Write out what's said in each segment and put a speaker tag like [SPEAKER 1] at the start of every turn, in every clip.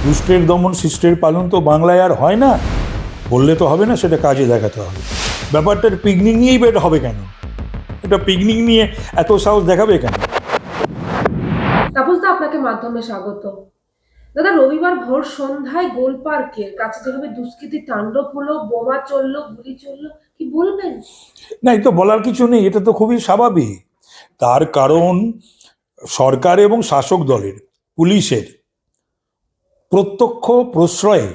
[SPEAKER 1] দুষ্টের দমন শিষ্টের পালন তো বাংলায় আর হয় না। বললে তো হবে না, সেটা কাজে দেখাতে হবে। ব্যাপারটার পিকনিক নিয়েই বের হবে কেন? এটা পিকনিক নিয়ে এত সাহস দেখাবে কেন?
[SPEAKER 2] তাপসদা, আপনাকে মাধ্যমে স্বাগত। দাদা, রবিবার ভোর সন্ধ্যায় গোল পার্কের কাছে যেভাবে দুষ্কৃতী তাণ্ডব হলো, বোমা চললো, গুলি চললো, কি বলবেন?
[SPEAKER 1] না, এই তো বলার কিছু নেই, এটা তো খুবই স্বাভাবিক। তার কারণ সরকার এবং শাসক দলের, পুলিশের প্রত্যক্ষ প্রশ্রয়ে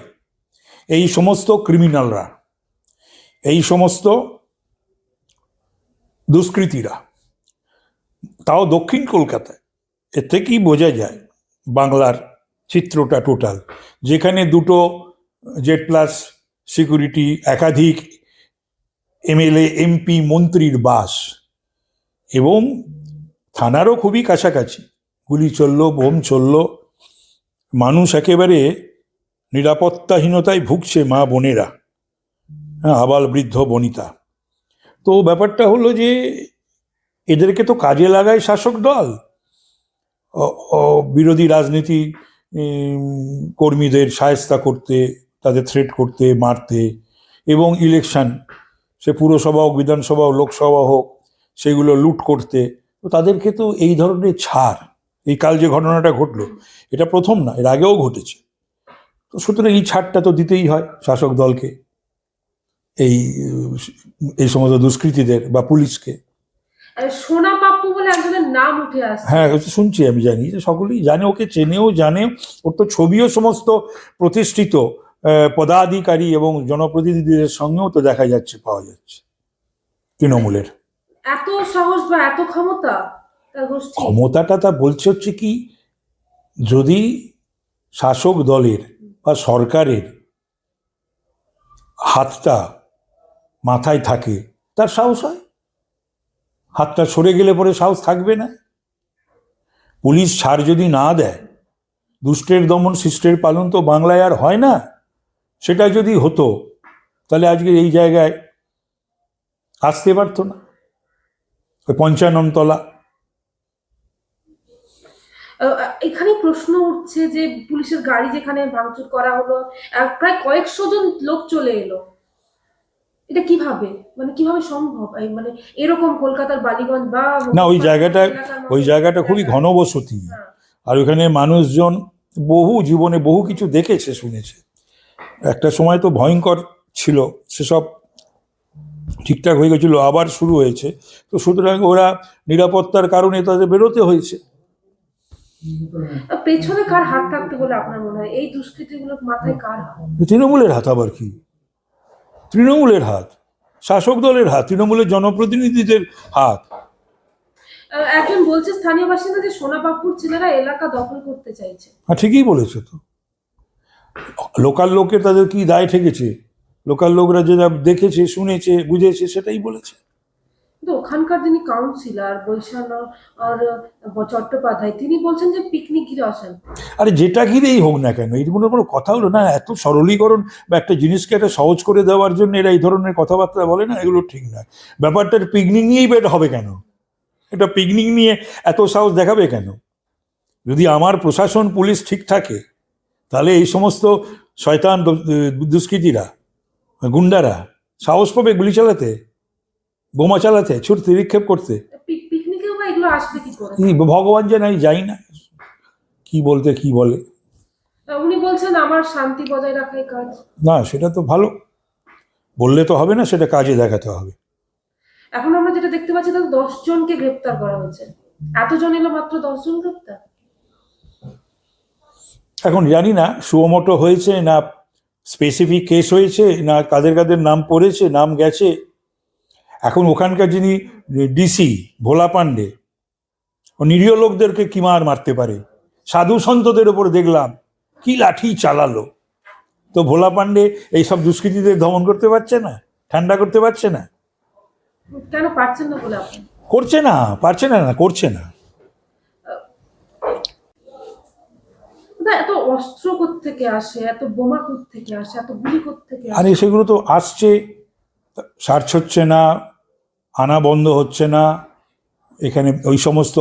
[SPEAKER 1] এই সমস্ত ক্রিমিনালরা, এই সমস্ত দুষ্কৃতীরা, তাও দক্ষিণ কলকাতায়, এর থেকেই বোঝা যায় বাংলার চিত্রটা টোটাল। যেখানে দুটো জেড প্লাস সিকিউরিটি, একাধিক এমএলএ এমপি মন্ত্রীর বাস, এবং থানারও খুবই কাছাকাছি, গুলি চলল, বোম চলল, মানুষ একেবারে নিরাপত্তাহীনতায় ভুগছে, মা বোনেরা, হ্যাঁ, আবাল বৃদ্ধ বনিতা। তো ব্যাপারটা হলো যে এদেরকে তো কাজে লাগায় শাসক দল, বিরোধী রাজনীতি কর্মীদের শায়েস্তা করতে, তাদের থ্রেট করতে, মারতে, এবং ইলেকশন, সে পুরসভা হোক, বিধানসভা হোক, লোকসভা হোক, সেগুলো লুট করতে। তো তাদেরকে তো এই ধরনের ছাড়, এই কাল যে ঘটনাটা ঘটলো, এটা প্রথম না, এর আগেও ঘটেছে। তো সুতরাং এই ছাড়টা তো দিতেই হয় শাসক দলকে, এই এই সমস্ত দুষ্কৃতীদের বা পুলিশকে।
[SPEAKER 2] সোনা পাপ্পু বলে একজনের নাম উঠে আসছে।
[SPEAKER 1] হ্যাঁ, শুনছি, আমি জানি যে সকলেই জানে, ওকে চেনেও জানে। ওর তো ছবিও সমস্ত প্রতিষ্ঠিত পদাধিকারী এবং জনপ্রতিনিধিদের সঙ্গেও তো দেখা যাচ্ছে, পাওয়া যাচ্ছে তৃণমূলের।
[SPEAKER 2] এত সাহস বা এত ক্ষমতা তার গোষ্ঠী?
[SPEAKER 1] ক্ষমতাটা তা বলছে হচ্ছে কি, যদি শাসক দলের বা সরকারের হাতটা মাথায় থাকে, তার সাহস হয়। হাতটা সরে গেলে পরে সাহস থাকবে না। পুলিশ ছাড় যদি না দেয়, দুষ্টের দমন শিষ্টের পালন তো বাংলায় আর হয় না। সেটা যদি হতো, তাহলে আজকে এই জায়গায় আসতে পারতো না, ওই ৫৫ তলা।
[SPEAKER 2] এখানে প্রশ্ন উঠছে যে পুলিশের গাড়ি যেখানে ভাঙচুর করা হলো, প্রায় কয়েকশো জন লোক চলে এলো। এটা কিভাবে, মানে কিভাবে সম্ভব? মানে এরকম কলকাতার বালিগঞ্জ বা
[SPEAKER 1] না, ওই জায়গাটা,
[SPEAKER 2] এলাকার
[SPEAKER 1] ওই
[SPEAKER 2] মতো
[SPEAKER 1] জায়গাটা খুবই
[SPEAKER 2] জায়গায়?
[SPEAKER 1] ঘনবসতি,
[SPEAKER 2] হ্যাঁ।
[SPEAKER 1] আর ওখানে মানুষজন বহু জীবনে বহু কিছু দেখেছে, শুনেছে। একটা সময় তো ভয়ঙ্কর ছিল, সেসব ঠিকঠাক হয়ে গেছিল, আবার শুরু হয়েছে। তো সুতরাং ওরা নিরাপত্তার কারণে তাদের বেরোতে হয়েছে।
[SPEAKER 2] পেছনে কার হাত থাকতে বলে আপনার মনে হয়? এই দুষ্কৃতিগুলোর মাথায় কার হাত?
[SPEAKER 1] তৃণমূলের হাত, আবার কি? তৃণমূলের হাত, শাসক দলের হাত, তৃণমূলের জনপ্রতিনিধিদের হাত।
[SPEAKER 2] একজন বলছে স্থানীয় বাসিন্দা যে সোনাবাবুর ছেলেরা এলাকা দখল করতে চাইছে।
[SPEAKER 1] হ্যাঁ, ঠিকই বলেছে তো। লোকাল লোকের তাদের কি দায় ঠেকেছে? লোকাল লোকরা যেটা দেখেছে, শুনেছে, বুঝেছে, সেটাই বলেছে।
[SPEAKER 2] কিন্তু ওখানকার যিনি কাউন্সিলর বৈশাল আর চট্টোপাধ্যায়, তিনি বলছেন যে পিকনিক ঘিরে আসেন।
[SPEAKER 1] আরে যেটা ঘিরেই হোক না কেন, এর মনে কোনো কথা হলো না। এত সরলীকরণ বা একটা জিনিসকে একটা সহজ করে দেওয়ার জন্য এরা এই ধরনের কথাবার্তা বলে না, এগুলো ঠিক নয়। ব্যাপারটার পিকনিক নিয়েই বের হবে কেন? এটা পিকনিক নিয়ে এত সাহস দেখাবে কেন? যদি আমার প্রশাসন, পুলিশ ঠিক থাকে, তাহলে এই সমস্ত শয়তান দুষ্কৃতীরা, গুন্ডারা সাহস পাবে গুলি চালাতে, বোমা চালাতে, ছুটতে, নিক্ষেপ করতে?
[SPEAKER 2] পিকনিকেও বা এগুলো আসবে কি করে?
[SPEAKER 1] ভগবান জানে, আমি যাই না কি বলতে কি বলে।
[SPEAKER 2] উনি বলছেন আমার শান্তি বজায় রাখাই কাজ।
[SPEAKER 1] না, সেটা তো ভালো, বললে তো হবে না, সেটা কাজে দেখাতে হবে।
[SPEAKER 2] এখন আমরা যেটা দেখতে পাচ্ছি, তাতে 10 জনকে গ্রেপ্তার করা হয়েছে। এতজন এলো, মাত্র 10 জন গ্রেপ্তার।
[SPEAKER 1] এখন জানি না সুমোটো হয়েছে না স্পেসিফিক কেস হয়েছে, না কাদের কাদের নাম পড়েছে, নাম গেছে। এখন ওখানকার যিনি ডিসি ভোলা পান্ডে, ও নিরীহ লোকদেরকে কি মার মারতে পারে, সাধু সন্তদের ওপর দেখলাম কি লাঠি চালালো। তো ভোলা পান্ডে এইসব দুষ্কৃতীদের দমন করতে পারছে না, ঠান্ডা করতে পারছে না?
[SPEAKER 2] কেন পারছেন না বলে আপনি?
[SPEAKER 1] করছে না, পারছে না, না করছে না।
[SPEAKER 2] এত অস্ত্র কোত্থেকে আসে, এত বোমা কোত্থেকে আসে, এত গুলি কোত্থেকে
[SPEAKER 1] আরে
[SPEAKER 2] আসে?
[SPEAKER 1] সেগুলো তো আসছে, সার্চ হচ্ছে না, আনা বন্ধ হচ্ছে না। এখানে ওই সমস্ত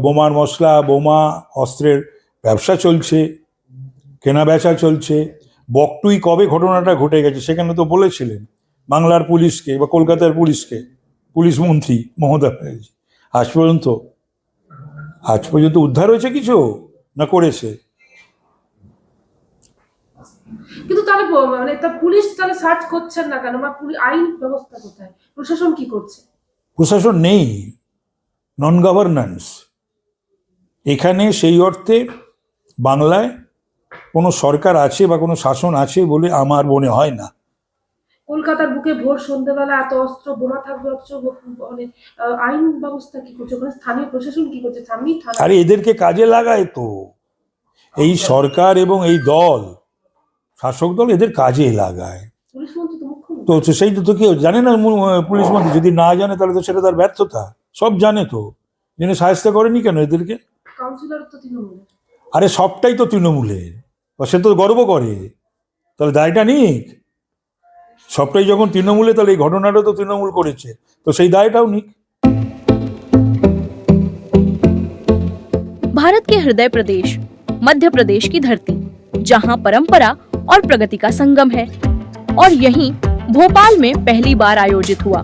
[SPEAKER 1] বোমার মশলা, বোমা, অস্ত্রের ব্যবসা চলছে। কেনা বেচা চলছে। বকটুই কবে ঘটনাটা ঘটে গেছে সেখানে তো বলেছিলেন বাংলার পুলিশকে বা কলকাতার পুলিশকে, পুলিশ মন্ত্রী মমতা ব্যানার্জি। আজ পর্যন্ত উদ্ধার হয়েছে কিছু না করেছে?
[SPEAKER 2] কিন্তু তাহলে মানে তা পুলিশ তাহলে সার্চ করছেন না কেন, বা আইন ব্যবস্থা কোথায়, প্রশাসন কি করছে?
[SPEAKER 1] প্রশাসন নেই, নন গভর্নেন্স এখানে। সেই অর্থে বাংলায় কোনো সরকার আছে বা কোনো শাসন আছে বলে আমার মনে হয় না।
[SPEAKER 2] কলকাতার বুকে ভোর সন্ধ্যেবেলা এত অস্ত্র বোমা থাকবে, অথচ মানে আইন ব্যবস্থা কি করছে, ওখানে স্থানীয় প্রশাসন কি করছে? সামনেই থানা।
[SPEAKER 1] আরে এদেরকে কাজে লাগায় তো এই সরকার এবং এই দল, শাসক দল এদের কাজে লাগায়।
[SPEAKER 2] পুলিশ মন্ত্রী তো মুখ্যমন্ত্রী।
[SPEAKER 1] তো সেই তো কেউ জানে না পুলিশ মন্ত্রী? যদি না জানে তাহলে তো সেটা তার ব্যর্থতা। সব জানে তো, জেনে সাহায্য করেনি কেন এদেরকে?
[SPEAKER 2] কাউন্সিলর তো তৃণমূলের।
[SPEAKER 1] আরে সবটাই তো তৃণমূলের, সে তো গর্ব করে, তাহলে দায়টা নিক। সবটাই যখন তৃণমূলে, তাহলে এই ঘটনাটা তো তৃণমূল করেছে, তো সেই দায়টাও নিক।
[SPEAKER 3] भारत के हृदय प्रदेश मध्य प्रदेश की धरती, जहां परंपरा और प्रगति का संगम है, और यहीं भोपाल में पहली बार आयोजित हुआ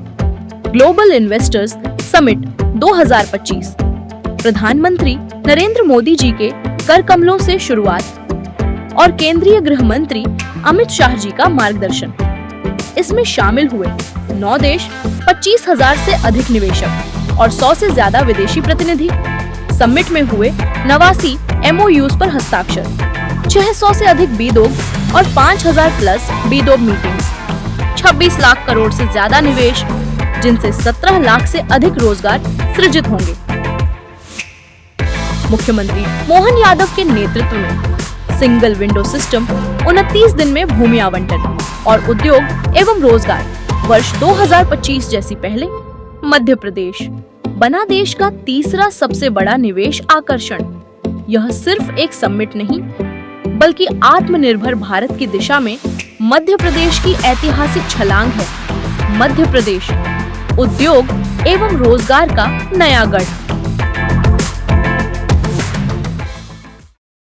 [SPEAKER 3] ग्लोबल इन्वेस्टर्स समिट 2025। प्रधानमंत्री नरेंद्र मोदी जी के कर कमलों से शुरुआत और केंद्रीय गृह मंत्री अमित शाह जी का मार्गदर्शन। इसमें शामिल हुए 9 देश, 25,000 से अधिक निवेशक और 100 से ज्यादा विदेशी प्रतिनिधि। समिट में हुए 89 MOUs पर हस्ताक्षर, 600 से अधिक बीदोग और 5,000 प्लस बीदोग मीटिंग्स, 26 लाख करोड़ से ज्यादा निवेश, जिनसे 17 लाख से अधिक रोजगार सृजित होंगे। मुख्यमंत्री मोहन यादव के नेतृत्व में सिंगल विंडो सिस्टम, 29 दिन में भूमि आवंटन और उद्योग एवं रोजगार वर्ष 2025 जैसी पहले मध्य प्रदेश बना देश का तीसरा सबसे बड़ा निवेश आकर्षण। यह सिर्फ एक समिट नहीं, बल्कि आत्मनिर्भर भारत की दिशा में मध्य प्रदेश की ऐतिहासिक छलांग है। मध्य प्रदेश उद्योग एवं रोजगार का नया गढ़।